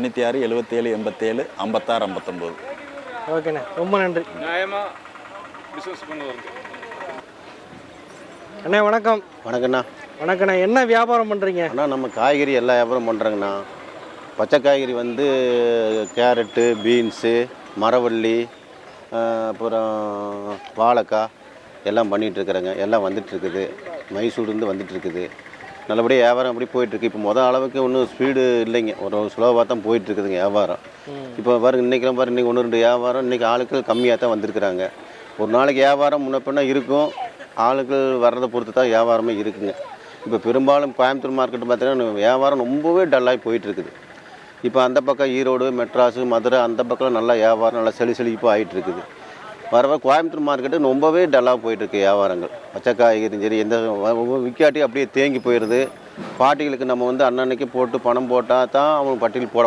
96 77 87 56 59. ஓகேண்ணே, ரொம்ப நன்றி. நியாயமாக பிஸ்னஸ் பண்ணுவாங்க. அண்ணே வணக்கம். வணக்கண்ணா. வணக்கண்ணா, என்ன வியாபாரம் பண்ணுறீங்க? அண்ணா நம்ம காய்கறி எல்லா வியாபாரம் பண்ணுறோங்கண்ணா. பச்சை காய்கறி வந்து கேரட்டு, பீன்ஸு, மரவள்ளி, அப்புறம் வாழைக்காய் எல்லாம் பண்ணிகிட்ருக்குறேங்க. எல்லாம் வந்துட்டுருக்குது, மைசூர்லேருந்து வந்துட்டுருக்குது. நல்லபடியாக வியாபாரம் அப்படி போயிட்டுருக்கு. இப்போ அளவுக்கு ஒன்றும் ஸ்பீடு இல்லைங்க, ஒரு ஸ்லோவாக தான் போயிட்டுருக்குதுங்க வியாபாரம். இப்போ பாருங்க, இன்றைக்கெல்லாம் பாருங்க, இன்றைக்கி 1-2 வியாபாரம் இன்றைக்கி ஆளுக்கள் கம்மியாக தான் வந்திருக்குறாங்க. ஒரு நாளைக்கு வியாபாரம் முன்னப்பின்னா இருக்கும், ஆளுக்கள் வர்றதை பொறுத்து தான் வியாபாரமே இருக்குங்க. இப்போ பெரும்பாலும் கோயம்புத்தூர் மார்க்கெட்டு பார்த்தீங்கன்னா வியாபாரம் ரொம்பவே டல்லாகி போயிட்டுருக்குது. இப்போ அந்த பக்கம் ஈரோடு, மெட்ராஸு, மதுரை அந்த பக்கம் நல்லா வியாபாரம் நல்லா செழிப்பாக ஆகிட்டுருக்குது. வர கோயம்புத்தூர் மார்க்கெட்டு ரொம்பவே டல்லாக போயிட்டுருக்கு வியாபாரங்கள். பச்சை காய்கறி சரி, எந்த விற்காட்டி அப்படியே தேங்கி போயிடுது. பாட்டிகளுக்கு நம்ம வந்து அன்னன்னைக்கு போட்டு பணம் போட்டால் தான் அவங்க பட்டியல் போட